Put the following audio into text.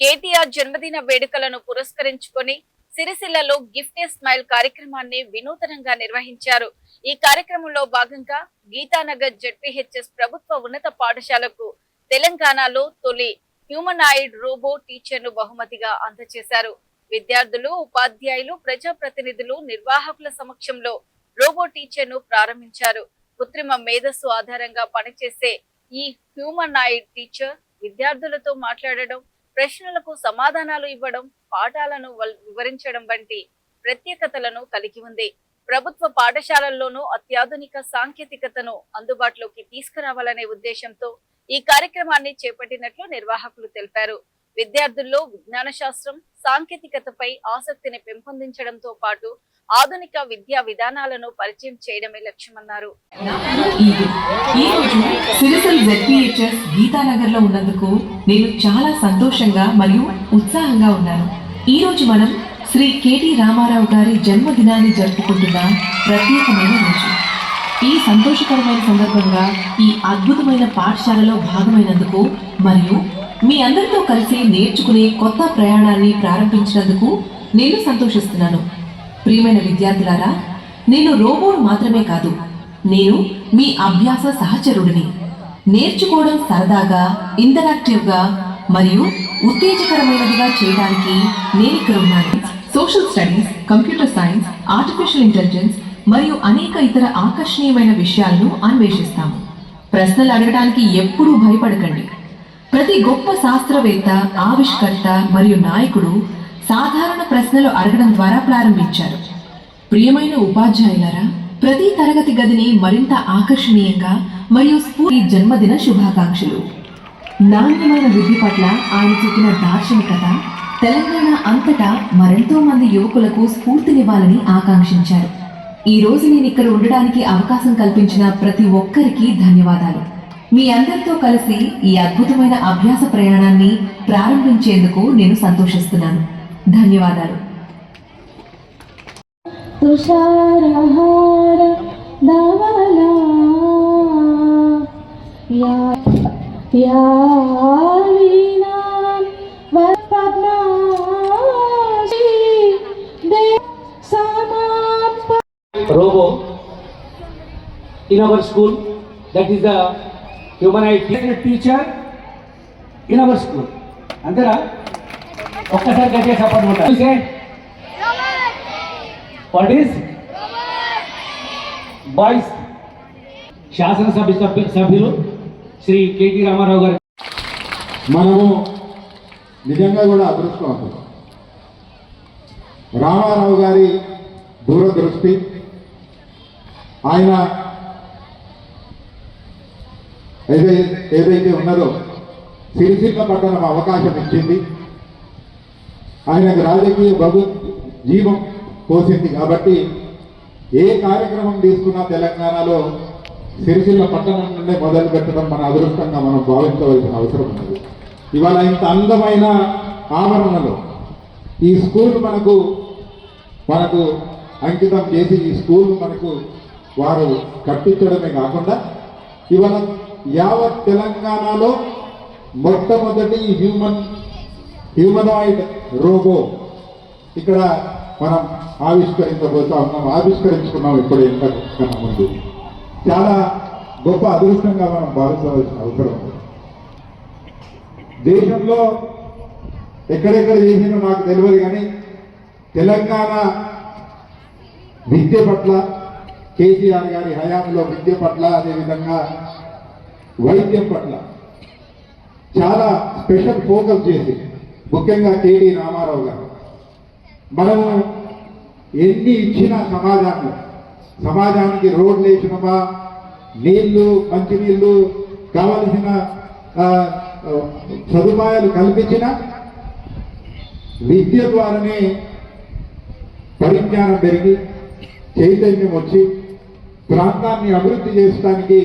కేటీఆర్ జన్మదిన వేడుకలను పురస్కరించుకొని సిరిసిల్లలో గిఫ్ట్ ఏ స్మైల్ కార్యక్రమాన్ని వినూతనంగా నిర్వహించారు. ఈ కార్యక్రమంలో భాగంగా గీతానగర్ జెడ్పీహెచ్ఎస్ ప్రభుత్వ ఉన్నత పాఠశాలకు తెలంగాణలో తొలి హ్యూమనాయిడ్ రోబో టీచర్ ను బహుమతిగా అందజేశారు. విద్యార్థులు, ఉపాధ్యాయులు, ప్రజాప్రతినిధులు, నిర్వాహకుల సమక్షంలో రోబో టీచర్ ను ప్రారంభించారు. కృత్రిమ మేధస్సు ఆధారంగా పనిచేసే ఈ హ్యూమనాయిడ్ టీచర్ విద్యార్థులతో మాట్లాడడం, ప్రశ్నలకు సమాధానాలు ఇవ్వడం, పాఠాలను వివరించడం వంటి ప్రత్యేకతలను కలిగి ఉంది. ప్రభుత్వ పాఠశాలల్లోనూ అత్యాధునిక సాంకేతికతను అందుబాటులోకి తీసుకురావాలనే ఉద్దేశంతో ఈ కార్యక్రమాన్ని చేపట్టినట్లు నిర్వాహకులు తెలిపారు. విద్యార్థుల్లో విజ్ఞాన శాస్త్రం, సాంకేతికతపై ఆసక్తిని పెంపొందించడంతో పాటు ఆధునిక విద్యా విధానాలను పరిచయం చేయడమే లక్ష్యమన్నారు. సిరిసిల్ల జెడ్పీహెచ్ఎస్ గీతానగర్ లో ఉన్నందుకు నేను చాలా సంతోషంగా మరియు ఉత్సాహంగా ఉన్నాను. ఈ రోజు మనం శ్రీ కేటీ రామారావు గారి జన్మదినాన్ని జరుపుకుంటున్న ప్రత్యేకమైన రోజు. ఈ సంతోషకరమైన సందర్భంగా ఈ అద్భుతమైన పాఠశాలలో భాగమైనందుకు మరియు మీ అందరితో కలిసి నేర్చుకునే కొత్త ప్రయాణాన్ని ప్రారంభించినందుకు నేను సంతోషిస్తున్నాను. ప్రియమైన విద్యార్థులారా, నేను రోబోను మాత్రమే కాదు, నేను మీ అభ్యాస సహచరుడిని. నేర్చుకోవడం సరదాగా, ఇంటరాక్టివ్గా మరియు ఉత్తేజకరమైనదిగా చేయడానికి నేను ఇక్కడ ఉన్నాను. Social studies, computer science, artificial intelligence మరియు అనేక ఇతర ఆకర్షణీయమైన విషయాలను అన్వేషిస్తాము. ప్రశ్నలు అడగడానికి ఎప్పుడూ భయపడకండి. ప్రతి గొప్ప శాస్త్రవేత్త, ఆవిష్కర్త మరియు నాయకుడు సాధారణ ప్రశ్నలు అడగడం ద్వారా ప్రారంభించారు. ప్రియమైన ఉపాధ్యాయులారా, ప్రతి తరగతి గదిని మరింత ఆకర్షణీయంగా మరియు స్ఫూర్తి జన్మదిన శుభాకాంక్షలు. నాణ్యమైన విద్య పట్ల ఆయన చూపిన దార్శనికత తెలంగాణ అంతటా మరెంతో మంది యువకులకు స్ఫూర్తినివ్వాలని ఆకాంక్షించారు. ఈ రోజు నేను ఇక్కడ ఉండడానికి అవకాశం కల్పించిన ప్రతి ఒక్కరికి ధన్యవాదాలు. మీ అందరితో కలిసి ఈ అద్భుతమైన అభ్యాస ప్రయాణాన్ని ప్రారంభించేందుకు నేను సంతోషిస్తున్నాను. ధన్యవాదాలు. తుషారహార ధవలా యావీనా పద్మాక్షి దే సమాప robo in our school, that is the humanoid teacher in our school. Andara ఒక్కసారి గట్టిగా సపోర్ట్ కొట్టాలి. సే వాట్ ఈస్ బాయ్స్ శాసనసభ సభ్యులు శ్రీ కేటీ రామారావు గారు. మనము నిజంగా కూడా అదృష్టవంతులు. రామారావు గారి దూరదృష్టి, ఆయన ఏదైతే ఉన్నదో సిరిసిల్ల పట్టణం అవకాశం ఇచ్చింది, ఆయనకు రాజకీయ జీవం పోసింది. కాబట్టి ఏ కార్యక్రమం తీసుకున్నా తెలంగాణలో సిరిసిల్ల పట్టణం నుండే మొదలు పెట్టడం మన అదృష్టంగా మనం భావించవలసిన అవసరం ఉన్నది. ఇవాళ ఇంత అందమైన ఆవరణలో ఈ స్కూల్ మనకు అంకితం చేసి ఈ స్కూల్ మనకు వారు కట్టించడమే కాకుండా ఇవాళ యావత్ తెలంగాణలో మొట్టమొదటి హ్యూమనాయిడ్ రోబో ఇక్కడ మనం ఆవిష్కరించుకున్నాం ఇప్పుడు ఇంతకన్నా ముందు. చాలా గొప్ప అదృష్టంగా మనం భావించవలసిన అవసరం ఉంది. దేశంలో ఎక్కడెక్కడ చేసినా నాకు తెలియదు, కానీ తెలంగాణ విద్య పట్ల, కేసీఆర్ గారి హయాంలో విద్య పట్ల, అదేవిధంగా వైద్యం పట్ల చాలా స్పెషల్ ఫోకస్ చేసి, ముఖ్యంగా కేటీ రామారావు గారు మనము ఎన్ని ఇచ్చినా సమాజానికి రోడ్లు వేసినమా, నీళ్లు, మంచినీళ్ళు, కావలసిన సదుపాయాలు కల్పించిన విద్య ద్వారానే పరిజ్ఞానం పెరిగి చైతన్యం వచ్చి ప్రాంతాన్ని అభివృద్ధి చేయడానికి